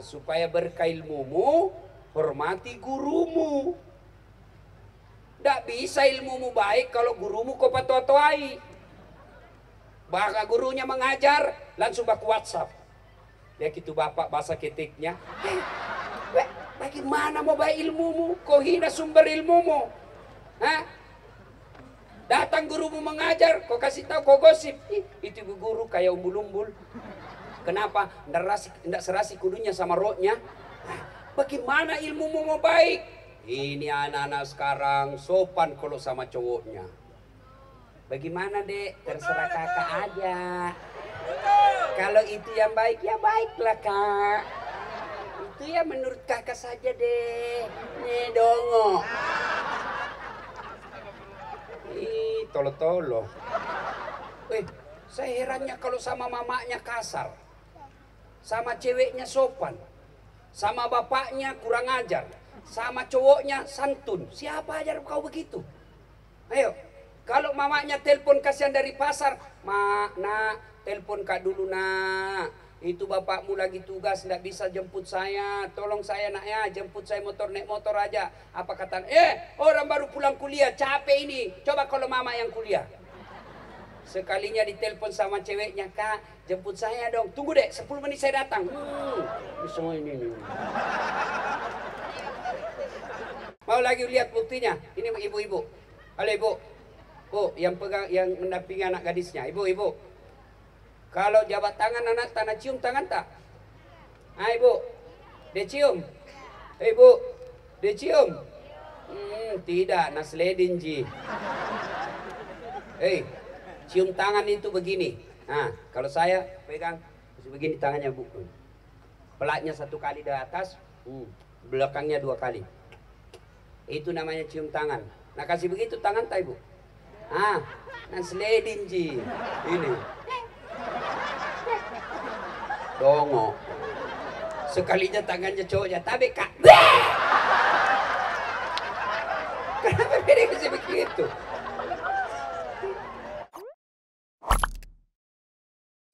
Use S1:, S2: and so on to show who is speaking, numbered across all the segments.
S1: supaya berkah ilmumu, hormati gurumu. Tidak bisa ilmumu baik kalau gurumu kau patoai. Bahkan gurunya mengajar, langsung baku WhatsApp. Ya gitu bapak bahasa ketiknya. Bagaimana mau baik ilmumu? Kau hina sumber ilmumu. Hah? Datang gurumu mengajar, kau kasih tahu, kau gosip. Itu guru kayak umbul-umbul. Kenapa? Tidak serasi kudunya sama rohnya. Bagaimana ilmumu mau baik? Ini anak-anak sekarang sopan kalau sama cowoknya. Bagaimana dek? Terserah kakak aja. Kalau itu yang baik, ya baiklah kak. Itu ya menurut kakak saja deh. Nih dongo. Ih, tolo-tolo. Saya herannya kalau sama mamanya kasar. Sama ceweknya sopan. Sama bapaknya kurang ajar. Sama cowoknya santun. Siapa ajar kau begitu? Ayo, kalau mamanya telepon kasihan dari pasar, mak, nak, telepon kak dulu nak. Itu bapakmu lagi tugas, tidak bisa jemput saya. Tolong saya nak ya, jemput saya naik motor aja. Apa kata? Orang baru pulang kuliah, capek ini. Coba kalau mama yang kuliah. Sekalinya ditelepon sama ceweknya, kak, jemput saya dong. Tunggu deh, 10 menit saya datang. Semua ini. Mau lagi lihat buktinya? Ini ibu-ibu. Halo ibu. Bu, yang pegang, yang mendampingi anak gadisnya. Ibu-ibu. Kalau jabat tangan anak tanah cium tangan tak? Ah ibu. Dia cium. Ibu. Dia cium. Tidak, nasledin ji. Cium tangan itu begini. Nah, kalau saya pegang begini tangannya bu. Pelatnya 1 kali di atas, belakangnya 2 kali. Itu namanya cium tangan. Nah kasih begitu tangan tak ibu? Nasledin ji. Ini. Dongo. Sekalinya tangannya cowoknya tapi kak. Kenapa dia kasih begitu?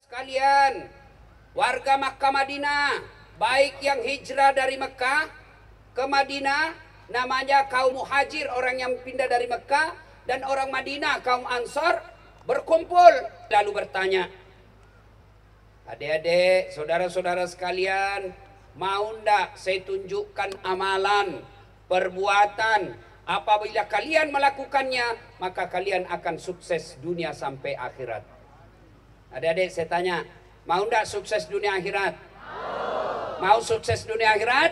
S1: Sekalian, warga Makkah Madinah, baik yang hijrah dari Mekah ke Madinah, namanya kaum muhajir, orang yang pindah dari Mekah, dan orang Madinah, kaum Ansar, berkumpul. Lalu bertanya, adik-adik, saudara-saudara sekalian, mau ndak saya tunjukkan amalan, perbuatan, apabila kalian melakukannya, maka kalian akan sukses dunia sampai akhirat. Adik-adik saya tanya, mau ndak sukses dunia akhirat? Mau sukses dunia akhirat?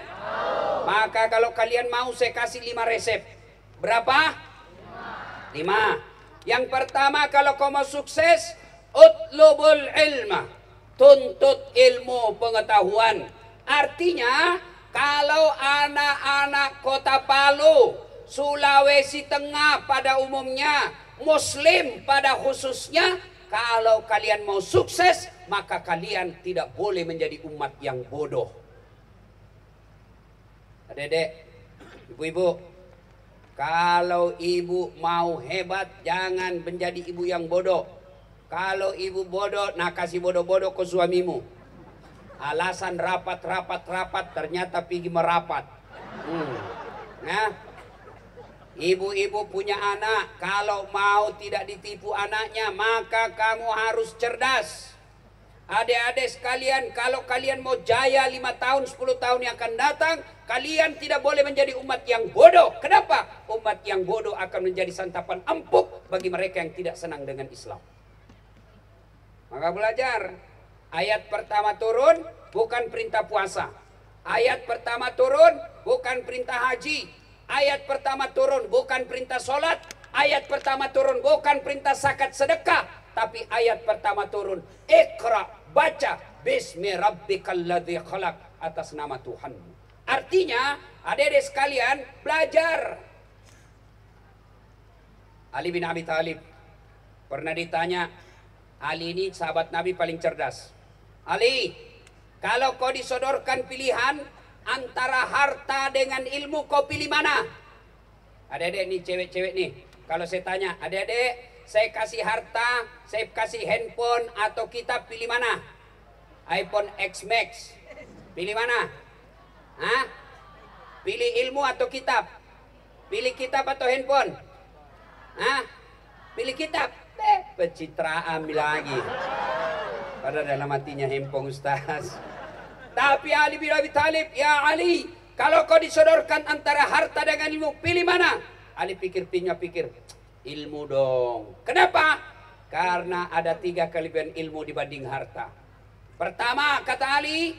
S1: Maka kalau kalian mau saya kasih 5 resep. Berapa? 5. Yang pertama kalau kau mau sukses, utlubul ilma. Tuntut ilmu pengetahuan. Artinya kalau anak-anak kota Palu, Sulawesi Tengah pada umumnya, Muslim pada khususnya, kalau kalian mau sukses, maka kalian tidak boleh menjadi umat yang bodoh. Adik-adik, ibu-ibu, kalau ibu mau hebat, jangan menjadi ibu yang bodoh. Kalau ibu bodoh, nah kasih bodoh-bodoh ke suamimu. Alasan rapat, ternyata pergi merapat. Nah, ibu-ibu punya anak, kalau mau tidak ditipu anaknya, maka kamu harus cerdas. Adik-adik sekalian, kalau kalian mau jaya 5 tahun, 10 tahun yang akan datang, kalian tidak boleh menjadi umat yang bodoh. Kenapa? Umat yang bodoh akan menjadi santapan empuk bagi mereka yang tidak senang dengan Islam. Maka belajar. Ayat pertama turun, bukan perintah puasa. Ayat pertama turun, bukan perintah haji. Ayat pertama turun, bukan perintah sholat. Ayat pertama turun, bukan perintah zakat sedekah. Tapi ayat pertama turun, Iqra, baca, Bismi rabbikal ladzi khalaq, atas nama Tuhanmu. Artinya, adik-adik sekalian, belajar. Ali bin Abi Thalib pernah ditanya, Ali ini sahabat Nabi paling cerdas. Ali, kalau kau disodorkan pilihan antara harta dengan ilmu, kau pilih mana? Adik-adik nih, cewek-cewek nih, kalau saya tanya, adik-adik, saya kasih harta, saya kasih handphone atau kitab, pilih mana? iPhone X Max. Pilih mana? Hah? Pilih ilmu atau kitab? Pilih kitab atau handphone? Hah? Pilih kitab? Pencitraan lagi. Padahal dalam hatinya handphone Ustaz. Tapi Ali bin Abi Thalib, ya Ali, kalau kau disodorkan antara harta dengan ilmu, pilih mana? Ali pikir, ilmu dong. Kenapa? Karena ada 3 kelebihan ilmu dibanding harta. Pertama, kata Ali,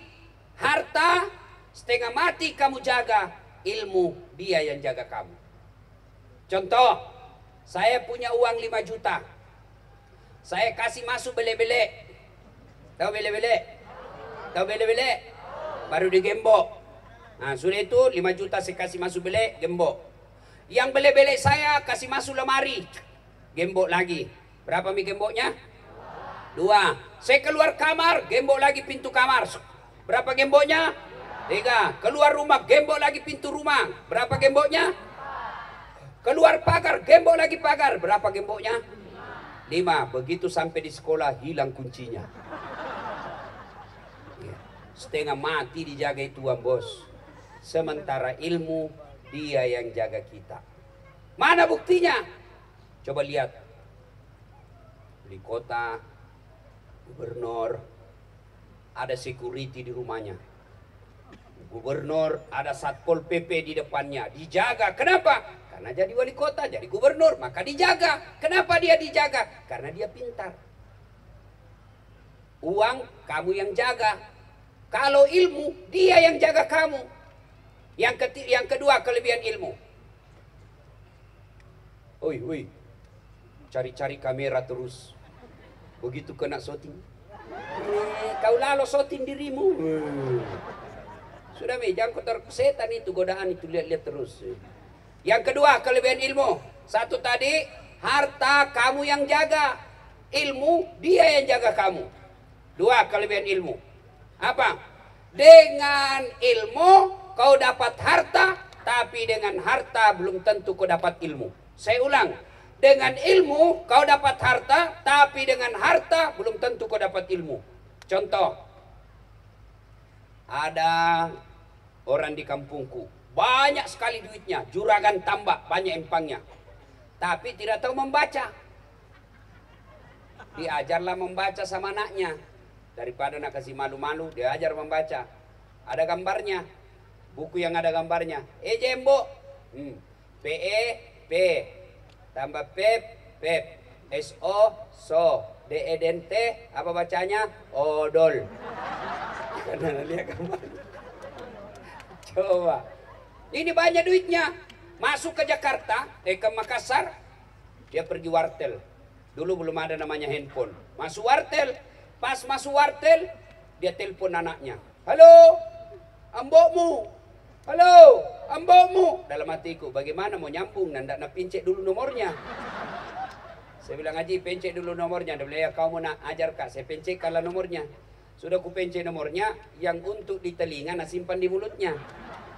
S1: harta setengah mati kamu jaga, ilmu dia yang jaga kamu. Contoh, saya punya uang 5 juta. Saya kasih masuk bele-bele. Tahu bele-bele? Tahu bele-bele? Baru digembok. Nah, sudah itu 5 juta saya kasih masuk bele, gembok. Yang bele-bele saya kasih masuk lemari, gembok lagi. Berapa mi gemboknya? 2. Saya keluar kamar, gembok lagi pintu kamar. Berapa gemboknya? 3. Keluar rumah, gembok lagi pintu rumah. Berapa gemboknya? Keluar pagar, gembok lagi pagar. Berapa gemboknya? 5. Begitu sampai di sekolah, hilang kuncinya. Setengah mati dijaga tuan bos. Sementara ilmu dia yang jaga kita. Mana buktinya? Coba lihat. Di kota, gubernur, ada security di rumahnya. Gubernur ada satpol PP di depannya. Dijaga. Kenapa? Karena jadi wali kota, jadi gubernur. Maka dijaga. Kenapa dia dijaga? Karena dia pintar. Uang kamu yang jaga. Kalau ilmu, dia yang jaga kamu. Yang kedua, kelebihan ilmu. Oi, cari-cari kamera terus. Begitu kena shooting. Kau lalu shooting dirimu. Sudah jangan kotor setan itu, godaan itu, lihat-lihat terus. Yang kedua, kelebihan ilmu. Satu tadi, harta kamu yang jaga. Ilmu, dia yang jaga kamu. 2, kelebihan ilmu. Apa? Dengan ilmu kau dapat harta, tapi dengan harta belum tentu kau dapat ilmu. Saya ulang, dengan ilmu kau dapat harta, tapi dengan harta belum tentu kau dapat ilmu. Contoh, ada orang di kampungku, banyak sekali duitnya, juragan tambak, banyak empangnya, tapi tidak tahu membaca. Diajarlah membaca sama anaknya. Daripada nak kasih malu-malu, dia ajar membaca. Ada gambarnya, buku yang ada gambarnya. Jembo, PE, P, tambah Pep, Pep, SO, So, DE dente, apa bacanya? Odol. Karena lihat gambarnya. Coba, ini banyak duitnya. Masuk ke Jakarta, ke Makassar, dia pergi wartel. Dulu belum ada namanya handphone. Masuk wartel. Pas masuk wartel, dia telepon anaknya. Halo, ambokmu. Halo, ambokmu. Dalam hatiku, bagaimana mau nyambung? Nanda nak pincet dulu nomornya. Saya bilang, Haji, pencet dulu nomornya. Dia bilang, ya kau mau nak ajar kak, saya pencetkanlah nomornya. Sudah ku pencet nomornya, yang untuk di telinga nak simpan di mulutnya.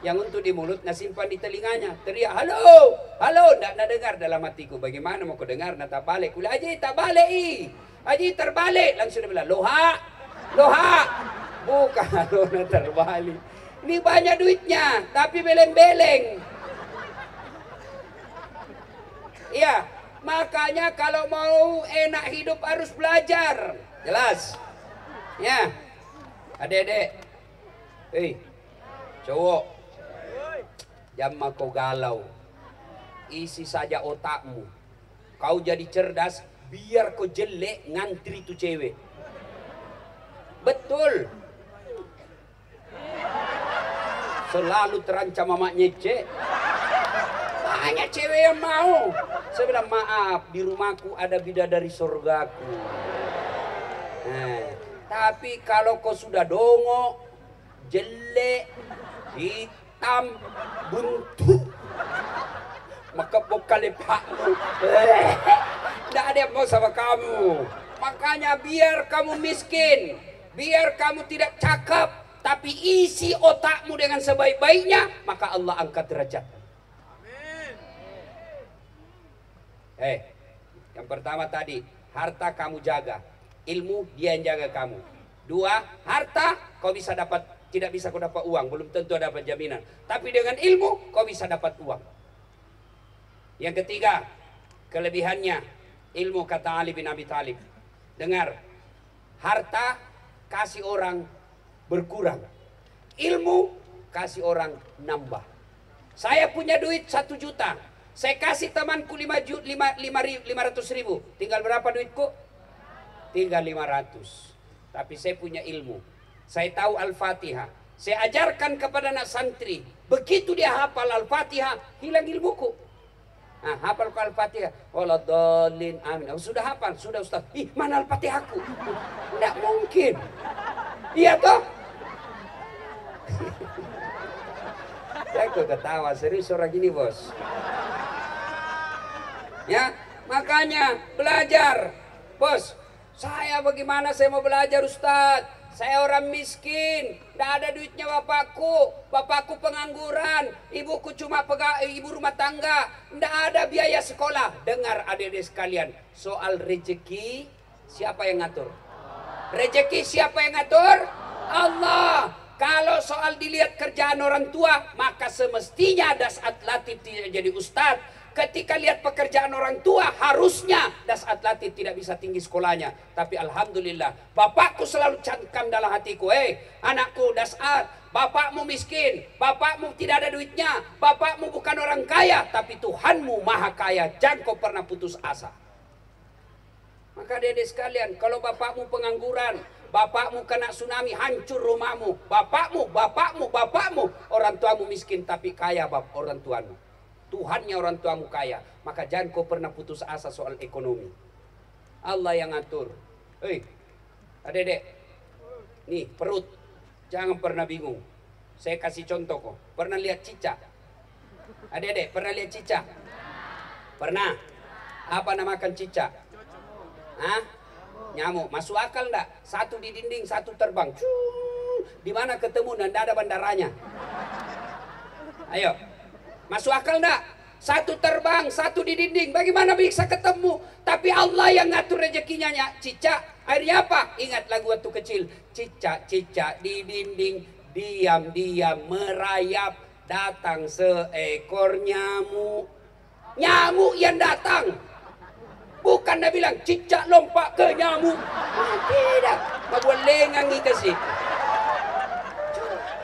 S1: Yang untuk di mulut nak simpan di telinganya. Teriak, halo, halo. Ndak dengar dalam hatiku. Bagaimana mau kau dengar? Nak tak balik. Kula, Haji, tak balik. Haji terbalik. Langsung dia bilang, loha. Bukan loha terbalik. Ini banyak duitnya, tapi beleng-beleng. Iya, makanya kalau mau enak hidup harus belajar. Jelas? Ya. Adek-adek. Cowok. Jangan kau galau. Isi saja otakmu. Kau jadi cerdas. Biar kau jelek ngantri tuh cewek. Betul. Selalu terancam sama nyece. Banyak cewek yang mau. Saya bilang, maaf, di rumahku ada bidadari surgaku. Nah, tapi kalau kau sudah dongo, jelek, hitam, buntu, maka bokal lepakmu. Tidak ada yang mau sama kamu. Makanya biar kamu miskin, biar kamu tidak cakap, tapi isi otakmu dengan sebaik-baiknya, maka Allah angkat derajat. Yang pertama tadi, harta kamu jaga, ilmu dia yang jaga kamu. 2, harta kau bisa dapat tidak bisa kau dapat uang, belum tentu dapat jaminan. Tapi dengan ilmu kau bisa dapat uang. Yang ketiga, kelebihannya ilmu, kata Ali bin Abi Thalib. Dengar, harta kasih orang berkurang, ilmu kasih orang nambah. Saya punya duit 1 juta, saya kasih temanku 500 ribu, tinggal berapa duitku? Tinggal 500. Tapi saya punya ilmu, saya tahu Al-Fatihah, saya ajarkan kepada anak santri, begitu dia hafal Al-Fatihah, hilang ilmuku. Nah, hafal Al-Fatihah, waladhdallin, amin. Oh, sudah hafal, sudah Ustaz. Ih, mana Al-Fatihahku? Tidak mungkin. Iya toh? Ya, kok ketawa, serius orang gini bos. Ya, makanya belajar, bos. Saya bagaimana saya mau belajar Ustadz? Saya orang miskin, tidak ada duitnya bapakku pengangguran, ibuku cuma ibu rumah tangga, tidak ada biaya sekolah. Dengar adik-adik sekalian, soal rezeki siapa yang ngatur? Rezeki siapa yang ngatur? Allah. Kalau soal dilihat kerjaan orang tua, maka semestinya Dasat Latif tidak jadi ustadz. Ketika lihat pekerjaan orang tua, harusnya Dasat Latif tidak bisa tinggi sekolahnya. Tapi alhamdulillah, bapakku selalu cantikkan dalam hatiku. Anakku Dasat, bapakmu miskin, bapakmu tidak ada duitnya, bapakmu bukan orang kaya, tapi Tuhanmu maha kaya. Jangan kau pernah putus asa. Maka adik-adik sekalian, kalau bapakmu pengangguran, bapakmu kena tsunami, hancur rumahmu, bapakmu, orang tuamu miskin tapi kaya orang tuamu. Tuhannya orang tuamu kaya, maka jangan kau pernah putus asa soal ekonomi. Allah yang ngatur. Adik-adik, nih perut, jangan pernah bingung. Saya kasih contoh kok. Pernah lihat cicak? Adik-adik, pernah lihat cicak? Pernah? Apa namakan cicak? Hah? Nyamuk. Masuk akal enggak? Satu di dinding, satu terbang. Di mana ketemu dan tidak ada bandaranya? Ayo. Masuk akal enggak? Satu terbang, satu di dinding. Bagaimana bisa ketemu? Tapi Allah yang ngatur rezekinya. Cicak. Akhirnya apa? Ingat lagu waktu kecil. Cicak-cicak di dinding, diam-diam merayap. Datang seekor nyamuk. Nyamuk yang datang. Bukan dia bilang cicak lompat ke nyamuk. Tidak. Membuat lengang kasih.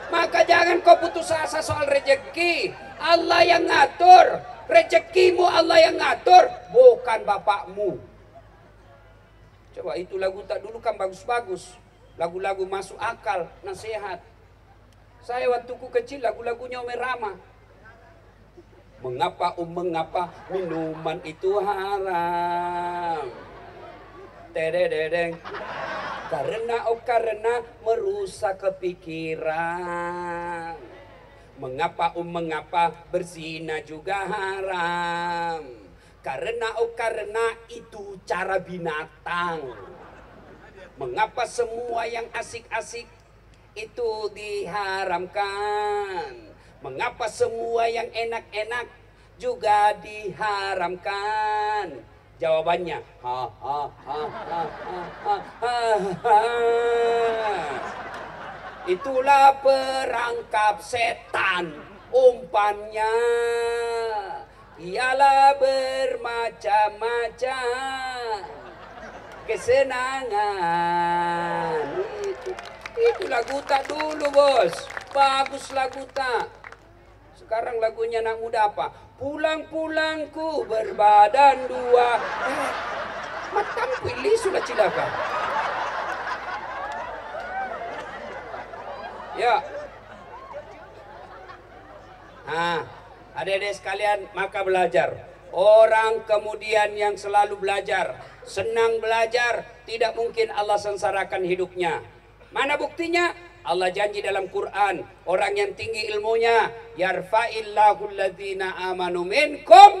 S1: Maka jangan kau putus asa soal rezeki. Allah yang ngatur. Rezekimu Allah yang ngatur. Bukan bapakmu. Coba itu lagu tak dulu kan bagus-bagus. Lagu-lagu masuk akal, nasihat. Saya waktu ku kecil lagu-lagunya Umi Rama. Mengapa minuman itu haram? Tedededeng. Karena merusak kepikiran. Mengapa berzina juga haram? Karena itu cara binatang. Mengapa semua yang asik-asik itu diharamkan? Mengapa semua yang enak-enak juga diharamkan? Jawabannya, itulah perangkap setan. Umpannya ialah bermacam-macam kesenangan. Itu lagu tak dulu bos. Bagus lagu tak. Sekarang lagunya anak muda apa? Pulang-pulangku berbadan dua. Matam pilih sudah cilaka. Ya. Adik-adik sekalian, maka belajar. Orang kemudian yang selalu belajar, senang belajar, tidak mungkin Allah sengsarakan hidupnya. Mana buktinya? Allah janji dalam Quran, orang yang tinggi ilmunya, yarfa'illahu alladhina amanu minkum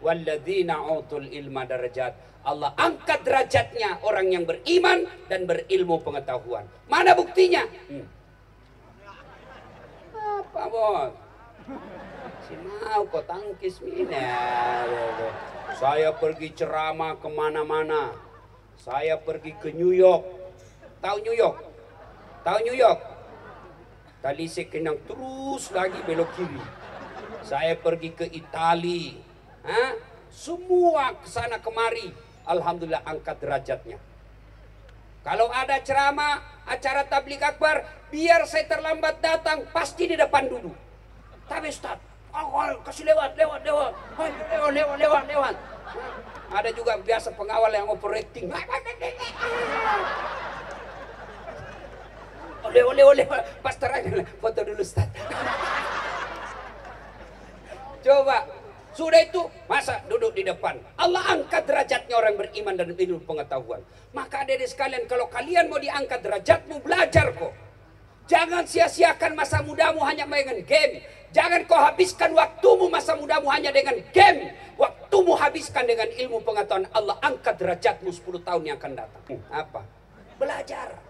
S1: walladhina utul ilma darajat. Allah angkat derajatnya orang yang beriman dan berilmu pengetahuan. Mana buktinya? Apa bos? Si mau kau tangkis mina. Saya pergi ceramah kemana-mana. Saya pergi ke New York. Tahu New York? Tahu New York? Talise Kenang terus lagi belok kiri. Saya pergi ke Itali, semua kesana kemari, alhamdulillah angkat derajatnya. Kalau ada ceramah, acara tabligh akbar, biar saya terlambat datang, pasti di depan dulu. Tapi Ustaz, kasih lewat. Ada juga biasa pengawal yang operating. Lewat. Pastor aja, foto dulu Ustaz. Coba, sudah itu masa duduk di depan. Allah angkat derajatnya orang beriman dan ilmu pengetahuan. Maka adik-adik sekalian, kalau kalian mau diangkat derajatmu, belajar kok. Jangan sia-siakan masa mudamu hanya dengan game. Jangan kau habiskan waktumu masa mudamu hanya dengan game. Waktumu habiskan dengan ilmu pengetahuan. Allah angkat derajatmu 10 tahun yang akan datang. Apa? Belajar.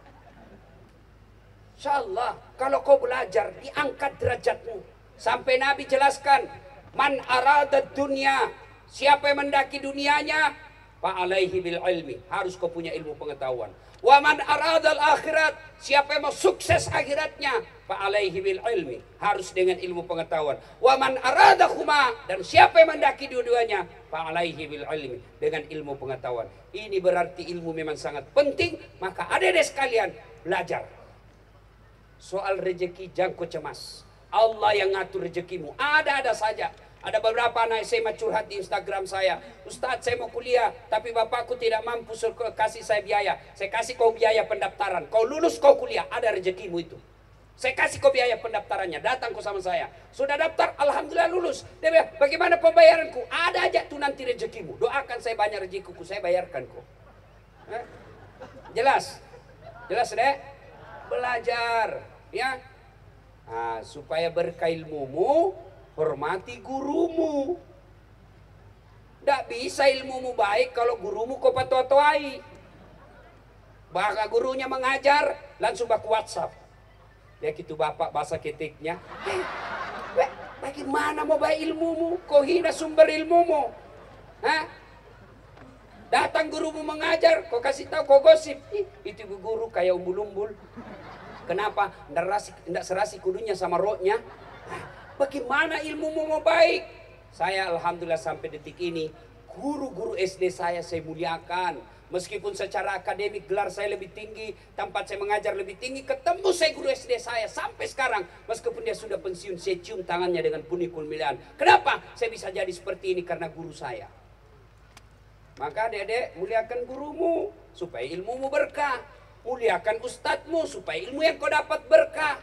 S1: Insyaallah, kalau kau belajar, diangkat derajatmu. Sampai Nabi jelaskan, man arada dunia, siapa yang mendaki dunianya, fa'alaihi bil ilmi, harus kau punya ilmu pengetahuan. Wa man arada al akhirat, siapa yang mau sukses akhiratnya, fa'alaihi bil ilmi, harus dengan ilmu pengetahuan. Wa man arada huma, dan siapa yang mendaki dua-duanya, fa'alaihi bil ilmi, dengan ilmu pengetahuan. Ini berarti ilmu memang sangat penting. Maka adik-adik sekalian, belajar. Soal rezeki jangan kau cemas. Allah yang ngatur rezekimu. Ada saja. Ada beberapa anak SMA curhat di Instagram saya. Ustadz, saya mau kuliah, tapi bapakku tidak mampu kasih saya biaya. Saya kasih kau biaya pendaftaran. Kau lulus, kau kuliah. Ada rezekimu itu. Saya kasih kau biaya pendaftarannya. Datang kau sama saya. Sudah daftar, alhamdulillah lulus. Dia bilang, bagaimana pembayaranku? Ada aja tuh nanti rezekimu. Doakan saya banyak rezekiku, saya bayarkan kau. Jelas? Jelas deh? Belajar. Ya. Supaya berkah ilmumu, hormati gurumu. Tidak bisa ilmumu baik kalau gurumu kau patoai. Bahkan gurunya mengajar, langsung baku WhatsApp. Ya gitu bapak bahasa ketiknya. Bagaimana mau baik ilmumu? Kau hina sumber ilmumu. Datang gurumu mengajar, kau kasih tahu, kau gosip. Itu guru kayak umbul-umbul. Kenapa? Tidak serasi kudunya sama rohnya. Bagaimana ilmumu mau baik? Saya alhamdulillah sampai detik ini, guru-guru SD saya muliakan. Meskipun secara akademik gelar saya lebih tinggi, tempat saya mengajar lebih tinggi, ketemu saya guru SD saya sampai sekarang. Meskipun dia sudah pensiun, saya cium tangannya dengan pundi kulmilan. Kenapa? Saya bisa jadi seperti ini karena guru saya. Maka adik-adik, muliakan gurumu supaya ilmumu berkah. Muliakan ustadzmu supaya ilmu yang kau dapat berkah.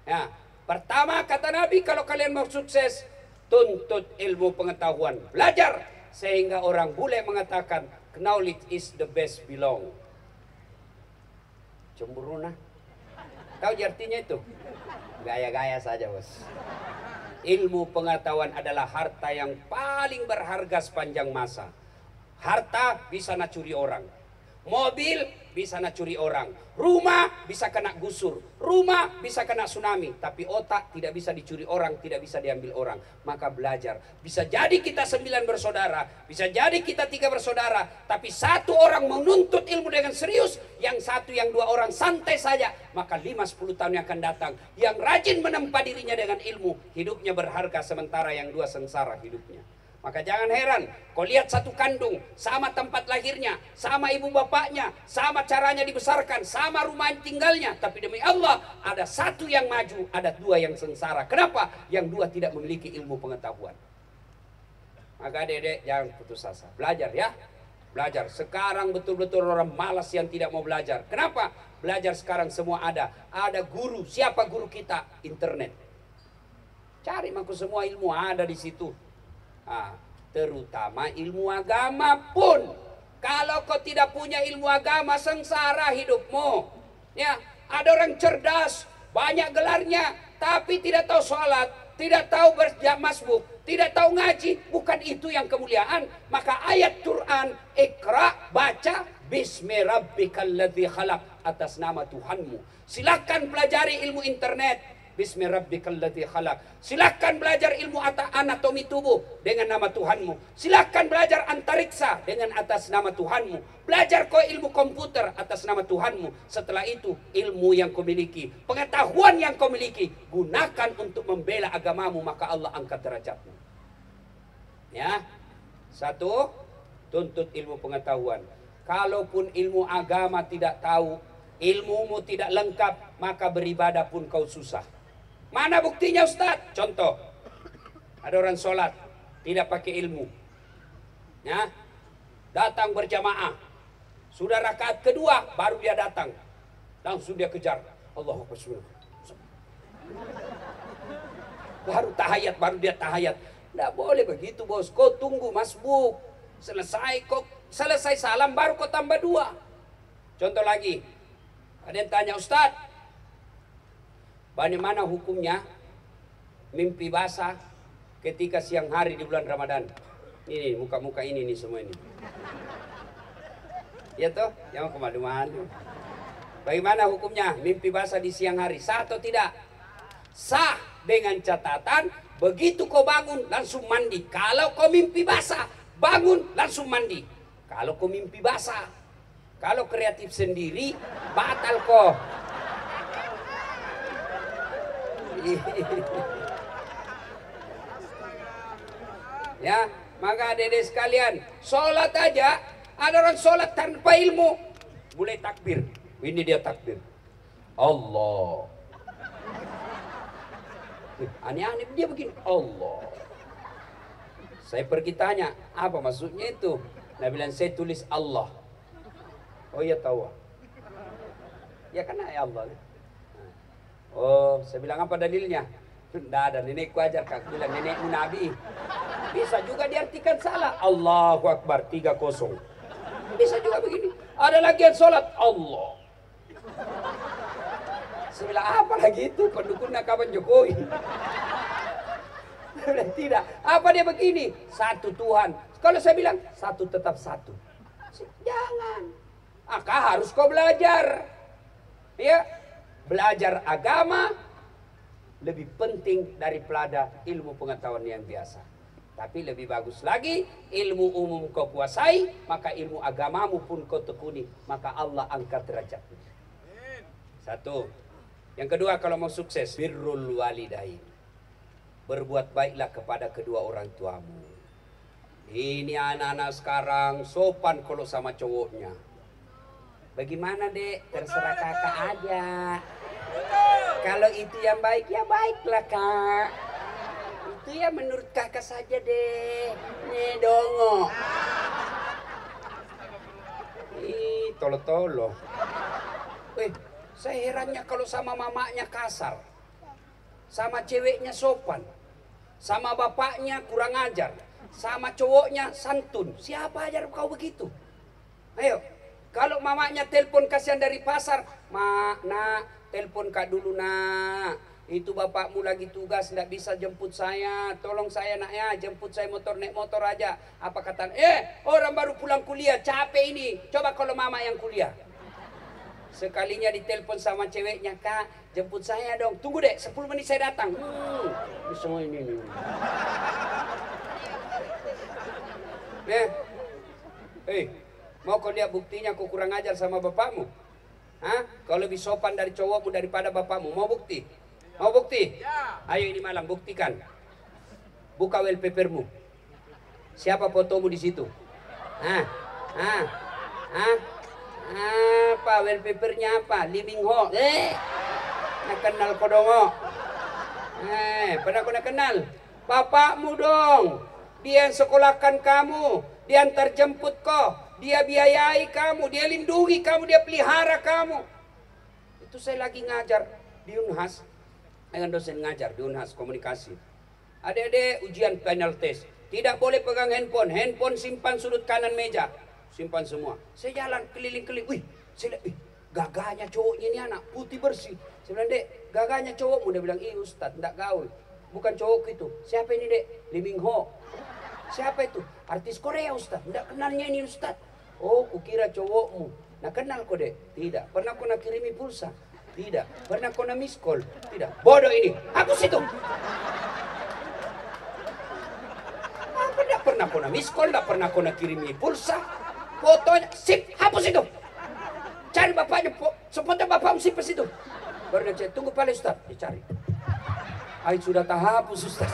S1: Ya, pertama kata Nabi, kalau kalian mau sukses, tuntut ilmu pengetahuan. Belajar sehingga orang bule mengatakan knowledge is the best belong. Cemburu nah. Tahu artinya itu? Gaya-gaya saja bos. Ilmu pengetahuan adalah harta yang paling berharga sepanjang masa. Harta bisa nak curi orang. Mobil bisa nak curi orang. Rumah bisa kena gusur. Rumah bisa kena tsunami. Tapi otak tidak bisa dicuri orang, tidak bisa diambil orang. Maka belajar. Bisa jadi kita 9 bersaudara. Bisa jadi kita 3 bersaudara. Tapi satu orang menuntut ilmu dengan serius. Yang satu, yang 2 orang santai saja. Maka 5-10 tahun yang akan datang. Yang rajin menempa dirinya dengan ilmu. Hidupnya berharga, sementara yang 2 sengsara hidupnya. Maka jangan heran, kau lihat satu kandung, sama tempat lahirnya, sama ibu bapaknya, sama caranya dibesarkan, sama rumah tinggalnya. Tapi demi Allah, ada satu yang maju, ada 2 yang sengsara. Kenapa? Yang 2 tidak memiliki ilmu pengetahuan. Maka adik-adik jangan putus asa. Belajar ya. Belajar. Sekarang betul-betul orang malas yang tidak mau belajar. Kenapa? Belajar sekarang semua ada. Ada guru. Siapa guru kita? Internet. Cari maku semua ilmu ada di situ. Terutama ilmu agama pun. Kalau kau tidak punya ilmu agama, sengsara hidupmu. Ya, ada orang cerdas, banyak gelarnya, tapi tidak tahu sholat, tidak tahu bermasbuk, tidak tahu ngaji. Bukan itu yang kemuliaan. Maka ayat Quran, Iqra, baca, Bismi rabbikal ladzi khalaq, atas nama Tuhanmu. Silakan pelajari ilmu internet. Bismi rabbikal ladzi khalaq. Silakan belajar ilmu anatomi tubuh dengan nama Tuhanmu. Silakan belajar antariksa dengan atas nama Tuhanmu. Belajar kau ilmu komputer atas nama Tuhanmu. Setelah itu ilmu yang kau miliki, pengetahuan yang kau miliki, gunakan untuk membela agamamu, maka Allah angkat derajatmu. Ya. Satu, tuntut ilmu pengetahuan. Kalaupun ilmu agama tidak tahu, ilmumu tidak lengkap, maka beribadah pun kau susah. Mana buktinya Ustadz? Contoh, ada orang sholat tidak pakai ilmu, ya, datang berjamaah, sudah rakaat kedua baru dia datang, langsung dia kejar, Allahu Akbar, baru tahayat, baru dia tahayat. Tidak boleh begitu bos, kau tunggu masbuk, selesai salam baru kau tambah 2. Contoh lagi, ada yang tanya, Ustadz, bagaimana hukumnya mimpi basah ketika siang hari di bulan Ramadan? Ini muka-muka ini nih semua ini. Ya toh, jangan kemalu-malu. Bagaimana hukumnya mimpi basah di siang hari? Sah atau tidak? Sah, dengan catatan begitu kau bangun langsung mandi. Kalau kau mimpi basah, bangun langsung mandi. Kalau kau mimpi basah, kalau kreatif sendiri, batal kok. Ya, maka adik-adik sekalian, sholat aja, ada orang sholat tanpa ilmu, mulai takbir. Ini dia takbir, Allah. Aneh-aneh dia begini, Allah. Saya pergi tanya, apa maksudnya itu? Nah bilang, saya tulis Allah. Oh iya tahu. Ya karena ya Allah. Oh, saya bilang apa dalilnya? Tidak ada, nenekku ajar, kak bilang nenekmu Nabi. Bisa juga diartikan salah. Allahu Akbar 3-0. Bisa juga begini. Ada lagi yang sholat Allah. Saya bilang apa lagi itu? Pendukungnya kawan Jokowi. Tidak. Apa dia begini? Satu Tuhan. Kalau saya bilang satu tetap satu. Jangan. Maka harus kau belajar. Ya, belajar agama lebih penting daripada ilmu pengetahuan yang biasa. Tapi lebih bagus lagi, ilmu umum kau kuasai, maka ilmu agamamu pun kau tekuni, maka Allah angkat derajatmu. Satu. Yang kedua, kalau mau sukses, birrul walidain. Berbuat baiklah kepada kedua orang tuamu. Ini anak-anak sekarang sopan kalau sama cowoknya. Bagaimana dek? Terserah kakak aja. Kalau itu yang baik, ya baiklah kak. Itu ya menurut kakak saja deh. Nih dongo. Ih, tolo-tolo. Saya herannya kalau sama mamanya kasar. Sama ceweknya sopan. Sama bapaknya kurang ajar. Sama cowoknya santun. Siapa ajar kau begitu? Ayo. Kalau mamanya telepon kasihan dari pasar. Mak, nak, telepon kak dulu nak. Itu bapakmu lagi tugas, tidak bisa jemput saya. Tolong saya nak ya, jemput saya naik motor aja. Apa kata? Orang baru pulang kuliah, capek ini. Coba kalau mama yang kuliah. Sekalinya ditelepon sama ceweknya, kak, jemput saya dong. Tunggu deh, 10 menit saya datang. Semua ini nih. Mau kau lihat buktinya kau kurang ajar sama bapakmu? Hah? Kau lebih sopan dari cowokmu daripada bapakmu. Mau bukti? Mau bukti? Ayo ini malam buktikan. Buka wallpapermu. Siapa fotomu di situ? Apa wallpapernya apa? Lee Min Ho. Nak kenal kau dong. Pernah kau nak kenal? Bapakmu dong. Dia yang sekolahkan kamu. Dia antar jemput kau. Dia biayai kamu. Dia lindungi kamu. Dia pelihara kamu. Itu saya lagi ngajar di Unhas. Dengan dosen ngajar di Unhas komunikasi. Adik-adik ujian final test. Tidak boleh pegang handphone. Handphone simpan sudut kanan meja. Simpan semua. Saya jalan keliling-keliling. Wih, saya lihat, gagahnya cowoknya ini anak putih bersih. Saya bilang, dek, gagahnya cowokmu. Dia bilang, Ustadz, enggak gaul. Bukan cowok itu. Siapa ini dek? Lee Min Ho. Siapa itu? Artis Korea Ustadz. Enggak kenalnya ini Ustadz. Oh, kukira cowokmu. Nah kenal kok dek? Tidak. Pernah kau nak kirimi pulsa? Tidak. Pernah kau miss call? Tidak. Bodoh ini. Hapus itu. Apa tidak pernah kau miss call? Tidak pernah kau kirimi pulsa. Fotonya. Sip. Hapus itu. Cari bapaknya. Sepontan bapakmu simpan situ. Baru dia cek. Tunggu pala Ustaz. Dicari. Ay sudah tak hapus Ustaz.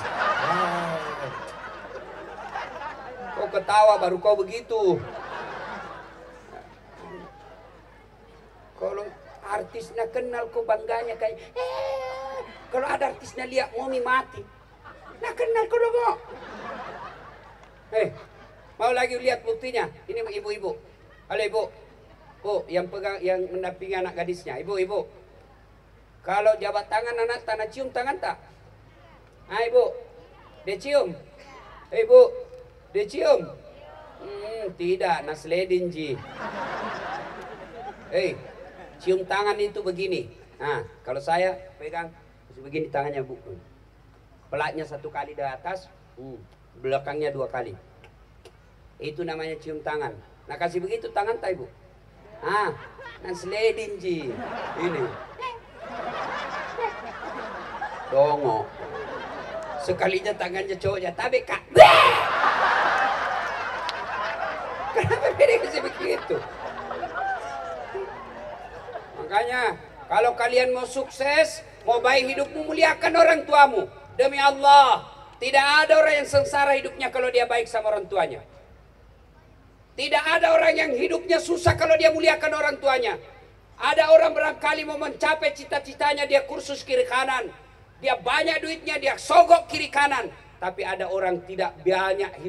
S1: Kau ketawa baru kau begitu. Kalau artisnya kenal kau bangganya kayak kalau ada artisnya lihat Momi mati. Nah kenal kau dong. Mau lagi lihat buktinya? Ini ibu-ibu. Halo ibu. Bu, yang pegang yang mendampingi anak gadisnya. Ibu-ibu. Kalau jabat tangan anak tanah cium tangan tak? Ah ibu. Dia cium. Ibu. Dia cium. Tidak, nasledin ji. Cium tangan itu begini. Nah, kalau saya pegang begini tangannya bu. Pelatnya 1 kali dari atas, belakangnya 2 kali. Itu namanya cium tangan. Nah kasih begitu tangan tak ibu? Nasledin ji. Ini. Dongo. Sekalinya tangannya cowoknya tapi kak. Kenapa dia kasih begitu? Makanya kalau kalian mau sukses, mau baik hidupmu, muliakan orang tuamu. Demi Allah, tidak ada orang yang sengsara hidupnya kalau dia baik sama orang tuanya. Tidak ada orang yang hidupnya susah kalau dia muliakan orang tuanya. Ada orang barangkali mau mencapai cita-citanya, dia kursus kiri kanan. Dia banyak duitnya, dia sogok kiri kanan. Tapi ada orang tidak banyak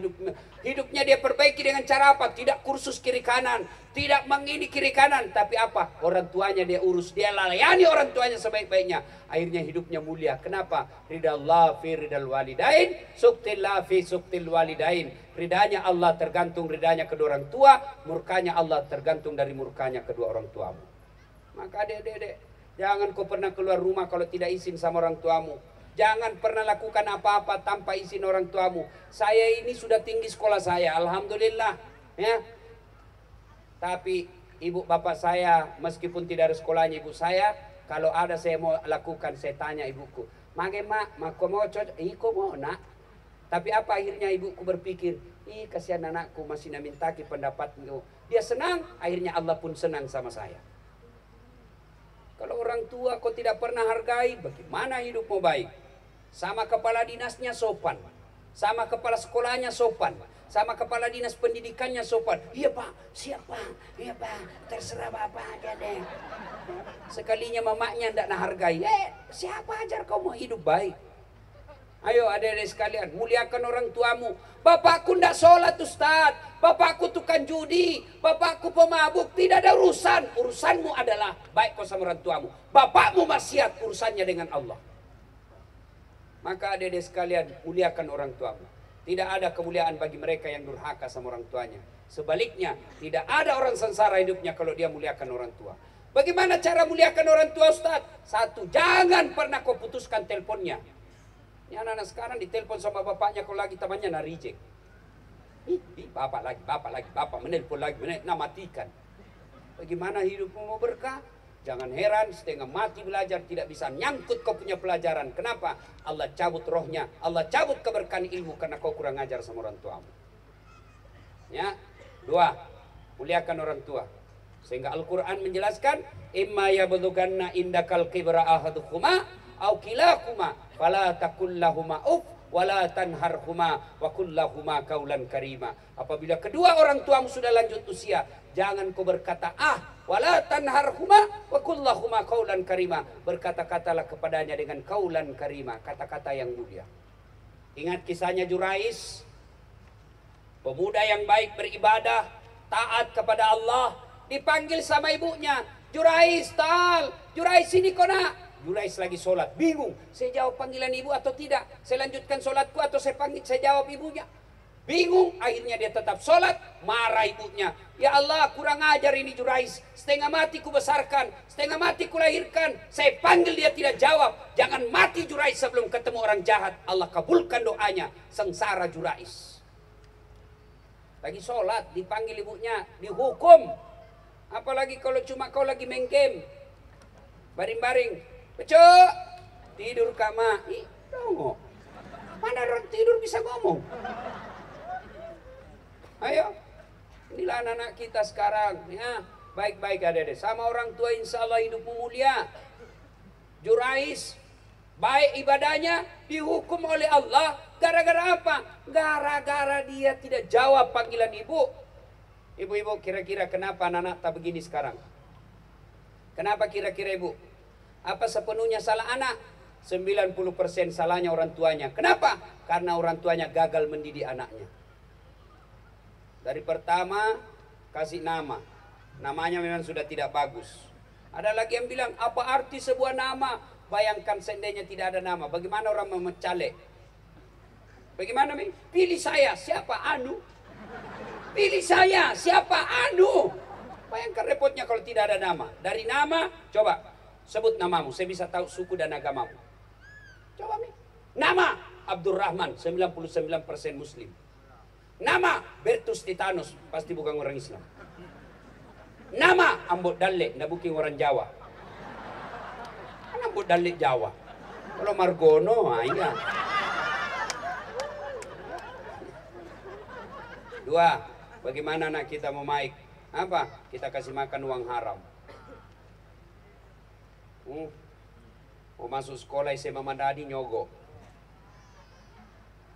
S1: hidupnya dia perbaiki dengan cara apa? Tidak kursus kiri kanan, tidak mengini kiri kanan, tapi apa? Orang tuanya dia urus, dia layani orang tuanya sebaik-baiknya. Akhirnya hidupnya mulia. Kenapa? Ridallah fi ridal walidain, suktillah fi suktil walidain. Ridanya Allah tergantung ridanya kedua orang tua, murkanya Allah tergantung dari murkanya kedua orang tuamu. Maka dek, jangan kau pernah keluar rumah kalau tidak izin sama orang tuamu. Jangan pernah lakukan apa-apa tanpa izin orang tuamu. Saya ini sudah tinggi sekolah saya, alhamdulillah, ya. Tapi ibu bapak saya, meskipun tidak ada sekolahnya ibu saya, kalau ada saya mau lakukan, saya tanya ibuku, "Mage mak, kau mau cocok?" "Iko mau nak." Tapi apa akhirnya ibuku berpikir, kasihan anakku masih namintaki pendapatmu. Dia senang, akhirnya Allah pun senang sama saya. Kalau orang tua kau tidak pernah hargai, bagaimana hidupmu baik? Sama kepala dinasnya sopan, sama kepala sekolahnya sopan, sama kepala dinas pendidikannya sopan. Iya pak, siapa? Iya pak, terserah bapak aja deh. Sekalinya mamaknya tidak nak hargai, siapa ajar kau mau hidup baik? Ayo adik-adik sekalian, muliakan orang tuamu. Bapakku tidak sholat Ustaz, bapakku tukang judi, bapakku pemabuk, tidak ada urusan. Urusanmu adalah baik kau sama orang tuamu. Bapakmu maksiat, urusannya dengan Allah. Maka adik-adik sekalian, muliakan orang tuamu. Tidak ada kemuliaan bagi mereka yang durhaka sama orang tuanya. Sebaliknya, tidak ada orang sengsara hidupnya kalau dia muliakan orang tua. Bagaimana cara muliakan orang tua Ustaz? 1, jangan pernah kau putuskan teleponnya. Ini anak-anak sekarang ditelepon sama bapaknya kalau lagi temannya na reject. Bapak menelpon lagi, matikan. Bagaimana hidupmu mau berkah? Jangan heran setengah mati belajar tidak bisa nyangkut kau punya pelajaran. Kenapa? Allah cabut rohnya, Allah cabut keberkahan ilmu karena kau kurang ajar sama orang tuamu. Ya. 2, muliakan orang tua. Sehingga Al-Quran menjelaskan, imma yablughanna indakal kibra ahaduhuma au kilahuma fala taqul lahumā uff wala tanharhuma wa qul lahumā qaulan karima. Apabila kedua orang tuamu sudah lanjut usia, jangan kau berkata wala tanharhuma wa qul lahumā qaulan karima. Berkata-katalah kepadanya dengan qaulan karima, kata-kata yang mulia. Ingat kisahnya Jurais, pemuda yang baik beribadah, taat kepada Allah, dipanggil sama ibunya, "Jurais, Jurais sini kau nak." Jurais lagi sholat, bingung, saya jawab panggilan ibu atau tidak, saya lanjutkan sholatku atau saya jawab ibunya. Bingung, akhirnya dia tetap sholat, marah ibunya. Ya Allah, kurang ajar ini Jurais, setengah mati ku besarkan, setengah mati ku lahirkan, saya panggil dia tidak jawab. Jangan mati Jurais sebelum ketemu orang jahat. Allah kabulkan doanya, sengsara Jurais. Lagi sholat, dipanggil ibunya, dihukum. Apalagi kalau cuma kau lagi main game. Baring-baring. Becok. Tidur kama. Ih, dongok. Mana orang tidur bisa ngomong? Ayo. Inilah anak-anak kita sekarang. Ya, baik-baik adik-adik. Sama orang tua insya Allah hidupmu mulia. Jurais. Baik ibadahnya dihukum oleh Allah. Gara-gara apa? Gara-gara dia tidak jawab panggilan ibu. Ibu-ibu kira-kira kenapa anak-anak tak begini sekarang? Kenapa kira-kira ibu? Apa sepenuhnya salah anak? 90% salahnya orang tuanya. Kenapa? Karena orang tuanya gagal mendidik anaknya. Dari pertama kasih nama. Namanya memang sudah tidak bagus. Ada lagi yang bilang, apa arti sebuah nama? Bayangkan seandainya tidak ada nama. Bagaimana orang memecalek? Bagaimana? Pilih saya. Siapa? Anu. Pilih saya. Siapa? Anu. Bayangkan repotnya kalau tidak ada nama. Dari nama, coba sebut namamu. Saya bisa tahu suku dan agamamu. Coba Mi. Nama Abdurrahman, 99% Muslim. Nama Bertus Titanus, pasti bukan orang Islam. Nama Ambot Dalle, nggak bukan orang Jawa. Kan Ambot Dalle Jawa. Kalau Margono, iya. Dua, bagaimana anak kita mau baik? Apa? Kita kasih makan uang haram. Mau masuk sekolah SMA Madani nyogok.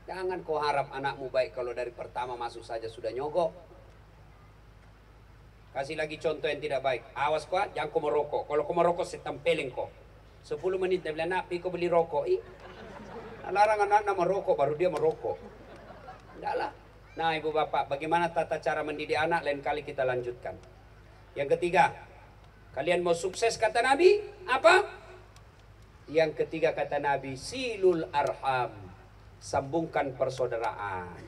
S1: Jangan kau harap anakmu baik kalau dari pertama masuk saja sudah nyogok. Kasih lagi contoh yang tidak baik. Awas kau, jangan kau merokok. Kalau kau merokok saya tempelin kau. 10 menit dia bilang, nak, kau beli rokok. Larang anak-anak merokok, baru dia merokok. Tidaklah. Nah ibu bapak, bagaimana tata cara mendidik anak? Lain kali kita lanjutkan. Yang ketiga, kalian mau sukses kata Nabi? Apa? Yang ketiga kata Nabi, silul arham, sambungkan persaudaraan.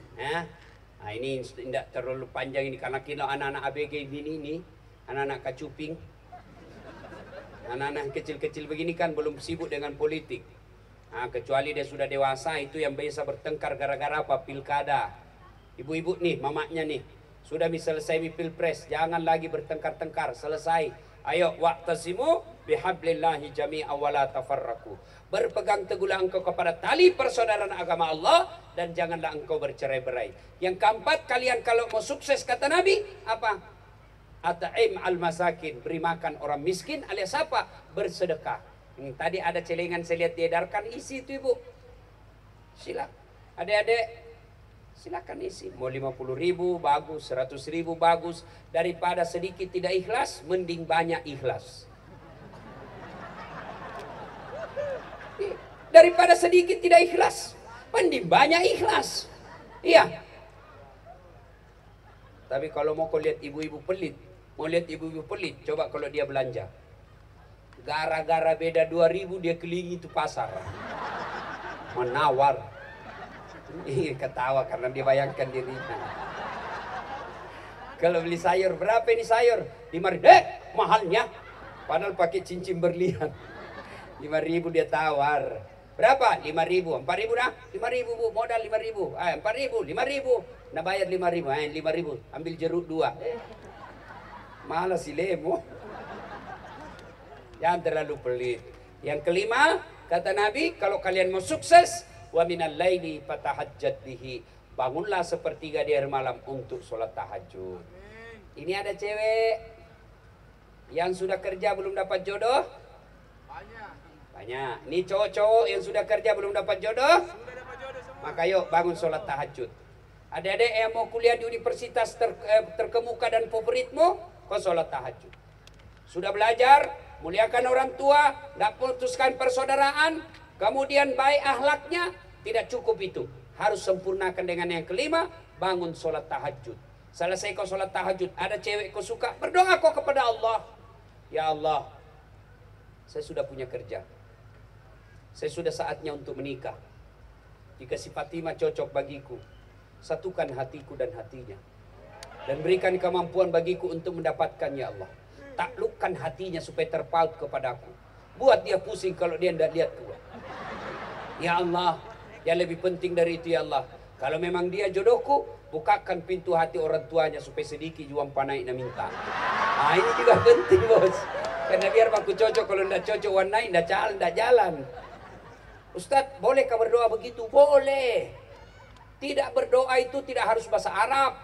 S1: Nah ini tidak terlalu panjang ini karena kita anak-anak ABG ini, anak-anak kacuping, anak-anak kecil-kecil begini kan belum sibuk dengan politik. Nah, kecuali dia sudah dewasa itu yang biasa bertengkar gara-gara apa? Pilkada. Ibu-ibu nih, mamaknya nih, sudah bisa selesai pilpres, jangan lagi bertengkar-tengkar, selesai. Ayo wa'tasimu bihablillahi jami'a wa la tafarraqu. Berpegang teguhlah engkau kepada tali persaudaraan agama Allah dan janganlah engkau bercerai-berai. Yang keempat, kalian kalau mau sukses kata Nabi, apa? At'im al-masakin, beri makan orang miskin alias apa? Bersedekah. Tadi ada celengan saya lihat diedarkan, isi itu ibu. Sila. Adik-adik silakan isi. Mau 50.000 bagus, 100.000 bagus. Daripada sedikit tidak ikhlas, mending banyak ikhlas. Daripada sedikit tidak ikhlas, mending banyak ikhlas. Iya. Tapi kalau mau kau lihat ibu-ibu pelit, coba kalau dia belanja. Gara-gara beda 2.000 dia keliling itu pasar. Menawar. Ketawa karena dia bayangkan dirinya. Kalau beli sayur, berapa ini sayur? 5.000. Mahalnya. Padahal pakai cincin berlian. 5.000 dia tawar. Berapa? 5.000. 4.000 dah? 5.000 bu, modal 5.000. 4.000, 5.000. Nah bayar 5.000. 5.000. Ambil jeruk 2. Malah si lemo. Jangan terlalu pelit. Yang kelima, kata Nabi, kalau kalian mau sukses, wa minal laili fatahajjat bihi, bangunlah sepertiga di akhir malam untuk sholat tahajud. Ini ada cewek yang sudah kerja belum dapat jodoh? Banyak. Ini cowok-cowok yang sudah kerja belum dapat jodoh? Maka yuk bangun sholat tahajud. Adik-adik yang mau kuliah di universitas terkemuka dan favoritmu, kau sholat tahajud. Sudah belajar, muliakan orang tua, tidak putuskan persaudaraan, kemudian baik akhlaknya, tidak cukup itu. Harus sempurnakan dengan yang kelima, bangun sholat tahajud. Selesai kau sholat tahajud, ada cewek kau suka, berdoa kau kepada Allah. Ya Allah, saya sudah punya kerja. Saya sudah saatnya untuk menikah. Jika si Fatimah cocok bagiku, satukan hatiku dan hatinya. Dan berikan kemampuan bagiku untuk mendapatkan, ya Allah. Taklukkan hatinya supaya terpaut kepadaku. Buat dia pusing kalau dia tidak lihat gua. Ya Allah, yang lebih penting dari itu ya Allah, kalau memang dia jodohku, bukakan pintu hati orang tuanya supaya sedikit juang panai na minta. Nah ini juga penting bos. Karena biar aku cocok, kalau tidak cocok warnai, tidak jalan. Ustadz, bolehkah berdoa begitu? Boleh. Tidak berdoa itu tidak harus bahasa Arab.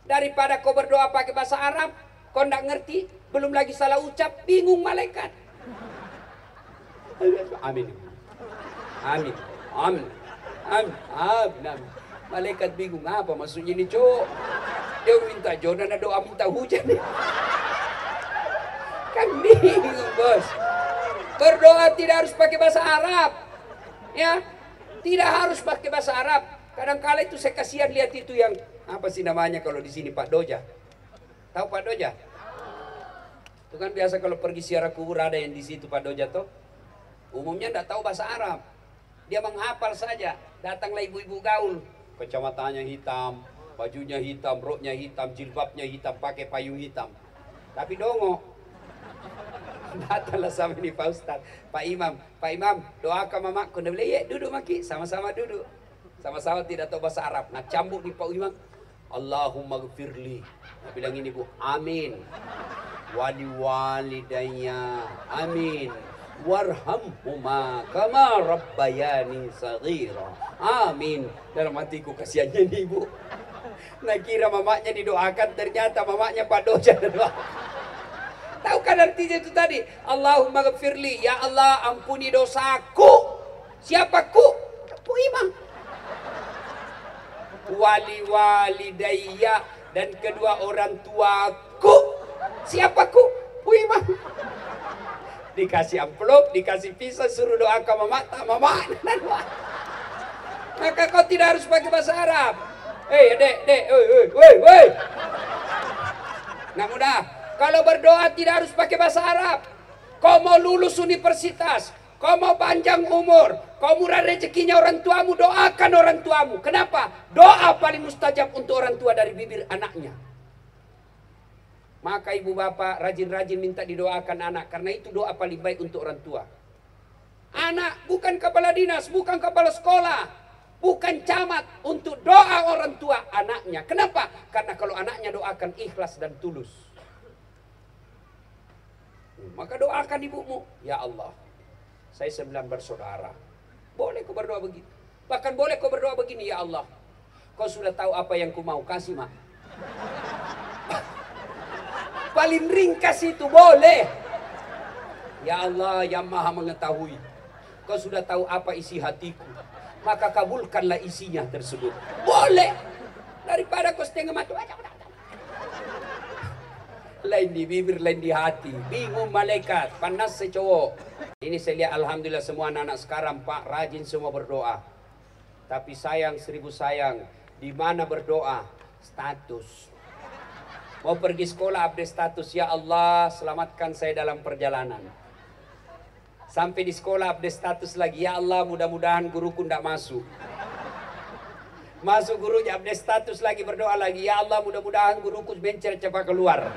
S1: Daripada kau berdoa pakai bahasa Arab, kau tidak ngerti, belum lagi salah ucap, bingung malaikat. Amin. Amin. Amin. Amin. Amin. Malaikat bingung, apa maksudnya ini cowok? Dia minta jodoh, ada doa minta hujan. Kan bingung, bos. Berdoa tidak harus pakai bahasa Arab. Ya, tidak harus pakai bahasa Arab. Kadang-kala itu saya kasihan lihat itu yang apa sih namanya kalau di sini, Pak Doja. Tahu Pak Doja? Itu kan biasa kalau pergi ziarah kubur ada yang di situ Pak Doja tuh. Umumnya tidak tahu bahasa Arab. Dia menghafal saja. Datanglah ibu-ibu gaul, kacamatanya hitam, bajunya hitam, roknya hitam, jilbabnya hitam, pakai payung hitam. Tapi dongo. Datanglah sama ini Pak Ustadz, Pak Imam, doakan mamaku. Dia bilang, ya duduk maki, sama-sama duduk. Sama-sama tidak tahu bahasa Arab. Nah cambuk di Pak Imam, Allahumma gfirli. Dia bilang ini Bu, amin. Wali walidayya, amin. Warhamhuma kama rabbayani saghira, amin. Dalam hatiku kasihannya nih Bu. Nah kira mamanya didoakan, ternyata mamanya Pak Doja doakan. Tahu kan artinya itu tadi? Allahumma ghafirli, ya Allah ampuni dosaku. Siapa ku? Bu Imam. Wali walidayya, dan kedua orang tuaku. Siapa ku? Bu Imam. Dikasih amplop, dikasih pisau, suruh doakan mama, tak mama. Maka kau tidak harus pakai bahasa Arab. Dek, woi. Nah mudah. Kalau berdoa tidak harus pakai bahasa Arab. Kau mau lulus universitas, kau mau panjang umur, kau murah rezekinya orang tuamu, doakan orang tuamu. Kenapa? Doa paling mustajab untuk orang tua dari bibir anaknya. Maka ibu bapak rajin-rajin minta didoakan anak, karena itu doa paling baik untuk orang tua. Anak bukan kepala dinas, bukan kepala sekolah, bukan camat, untuk doa orang tua anaknya. Kenapa? Karena kalau anaknya doakan ikhlas dan tulus. Maka doakan ibumu, ya Allah, saya 9 bersaudara. Boleh kau berdoa begitu. Bahkan boleh kau berdoa begini, ya Allah, kau sudah tahu apa yang ku mau, kasih mak. Paling ringkas itu boleh. Ya Allah yang maha mengetahui, kau sudah tahu apa isi hatiku, maka kabulkanlah isinya tersebut. Boleh. Daripada kau setengah mati. Lain di bibir, lain di hati. Bingung malaikat, panas secowok. Ini saya lihat alhamdulillah semua anak-anak sekarang Pak rajin semua berdoa. Tapi sayang, 1000 sayang, di mana berdoa? Status. Mau pergi sekolah update status, ya Allah selamatkan saya dalam perjalanan. Sampai di sekolah update status lagi, ya Allah mudah-mudahan guruku tidak masuk. Masuk gurunya update status lagi, berdoa lagi, ya Allah mudah-mudahan guruku bencer cepat keluar.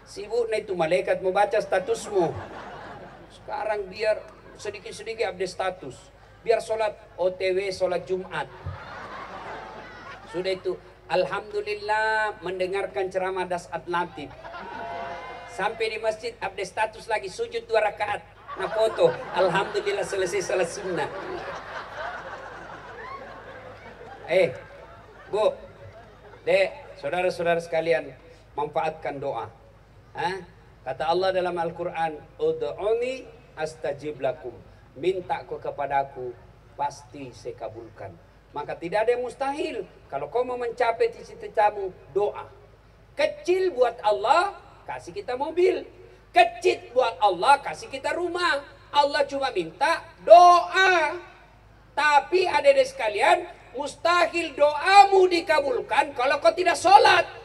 S1: Sibuk nah itu malaikat mau baca statusmu. Sekarang biar sedikit-sedikit update status. Biar sholat OTW, sholat Jumat. Sudah itu, alhamdulillah mendengarkan ceramah Dasat Latif. Sampai di masjid update status lagi, sujud 2 rakaat. Nah foto, alhamdulillah selesai salat sunnah. Bu, dek, saudara-saudara sekalian, manfaatkan doa. Kata Allah dalam Al-Quran, ud'uni astajib lakum. Minta kau kepadaku, pasti saya kabulkan. Maka tidak ada yang mustahil. Kalau kau mau mencapai cita-citamu, doa. Kecil buat Allah, kasih kita mobil. Kecil buat Allah, kasih kita rumah. Allah cuma minta doa. Tapi adik-adik sekalian, mustahil doamu dikabulkan kalau kau tidak sholat.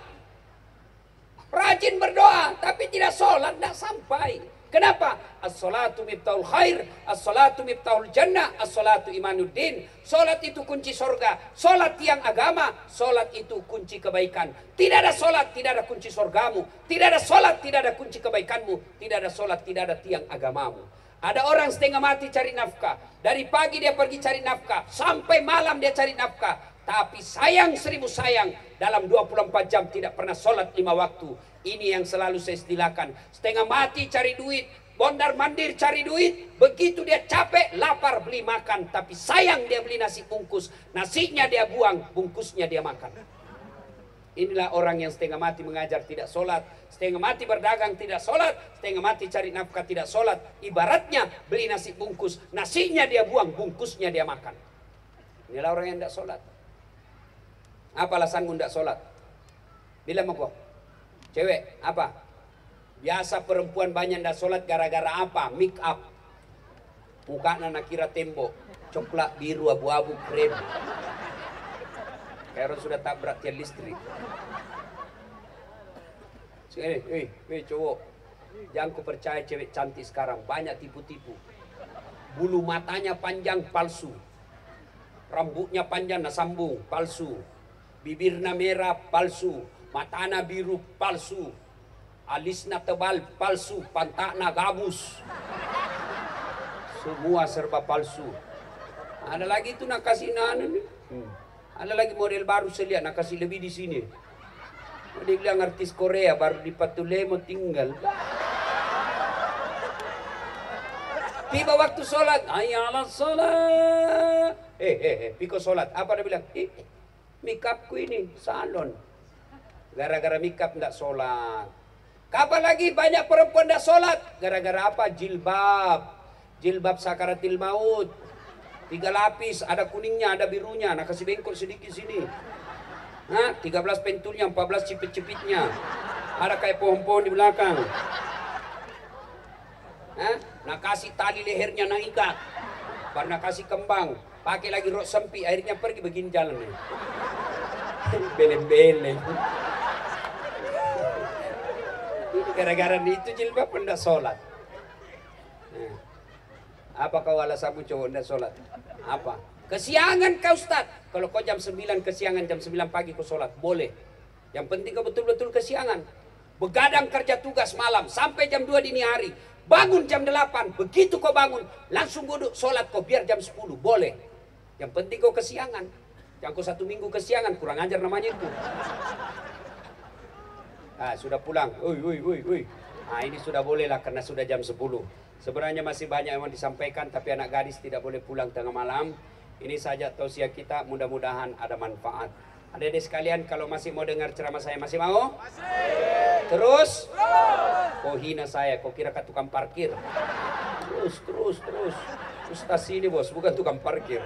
S1: Rajin berdoa, tapi tidak sholat, tidak sampai. Kenapa? As-salatu miftahul khair, as-salatu miftahul jannah, as-salatu imanuddin. Sholat itu kunci surga, sholat tiang agama, sholat itu kunci kebaikan. Tidak ada sholat, tidak ada kunci surgamu. Tidak ada sholat, tidak ada kunci kebaikanmu. Tidak ada sholat, tidak ada tiang agamamu. Ada orang setengah mati cari nafkah. Dari pagi dia pergi cari nafkah, sampai malam dia cari nafkah. Tapi sayang 1000 sayang, dalam 24 jam tidak pernah sholat 5 waktu. Ini yang selalu saya istilahkan. Setengah mati cari duit, mondar mandir cari duit. Begitu dia capek, lapar, beli makan. Tapi sayang dia beli nasi bungkus. Nasinya dia buang, bungkusnya dia makan. Inilah orang yang setengah mati mengajar tidak sholat, setengah mati berdagang tidak sholat, setengah mati cari nafkah tidak sholat. Ibaratnya beli nasi bungkus, nasinya dia buang, bungkusnya dia makan. Inilah orang yang tidak sholat. Apa alasanmu tidak sholat? Bilang mau kok. Cewek, apa? Biasa perempuan banyak tidak sholat gara-gara apa? Make up. Mukanya nak kira tembok. Coklat, biru, abu-abu, krem. Kayak orang sudah tabrak tiang listrik. Cowok. Jangan ku percaya cewek cantik sekarang. Banyak tipu-tipu. Bulu matanya panjang, palsu. Rambutnya panjang, nah sambung, palsu. Bibirnya merah, palsu. Matanya biru, palsu. Alisnya tebal, palsu. Pantaknya gabus. Semua serba palsu. Ada lagi tuh nak kasih nih. Ada lagi model baru saya lihat, nak kasih lebih di sini. Dia bilang artis Korea baru di Patulemo tinggal. Tiba waktu sholat, ayalah sholat. Piko sholat. Apa dia bilang? Makeupku ini salon. Gara-gara makeup tidak sholat. Kapan lagi banyak perempuan tidak sholat? Gara-gara apa? Jilbab. Jilbab sakaratil maut. 3 lapis, ada kuningnya, ada birunya. Nah kasih bengkok sedikit sini. 13 pentulnya, 14 cipit-cipitnya. Ada kayak pohon-pohon di belakang. Nah kasih tali lehernya nak ikat. Baru nak kasih kembang. Pakai lagi rok sempit, akhirnya pergi begini jalan. Beleng-beleng. Ini gara-gara itu jilbab hendak sholat. Apa kau alasanmu cowok hendak sholat? Apa? Kesiangan kau Ustaz. Kalau kau jam 9 kesiangan, jam 9 pagi kau sholat, boleh. Yang penting kau betul-betul kesiangan. Begadang kerja tugas malam sampai jam 2 dini hari. Bangun jam 8, begitu kau bangun langsung duduk sholat kau biar jam 10, boleh. Yang penting kau kesiangan. Yang kau 1 minggu kesiangan, kurang ajar namanya itu. Sudah pulang. Ini sudah boleh lah karena sudah jam 10. Sebenarnya masih banyak yang disampaikan, tapi anak gadis tidak boleh pulang tengah malam. Ini saja tausiah kita, mudah-mudahan ada manfaat. Adik-adik sekalian, kalau masih mau dengar ceramah saya, masih mau? Masih. Terus? Kau hina saya, kau kira tukang parkir. Terus. Ustaz ini bos, bukan tukang parkir.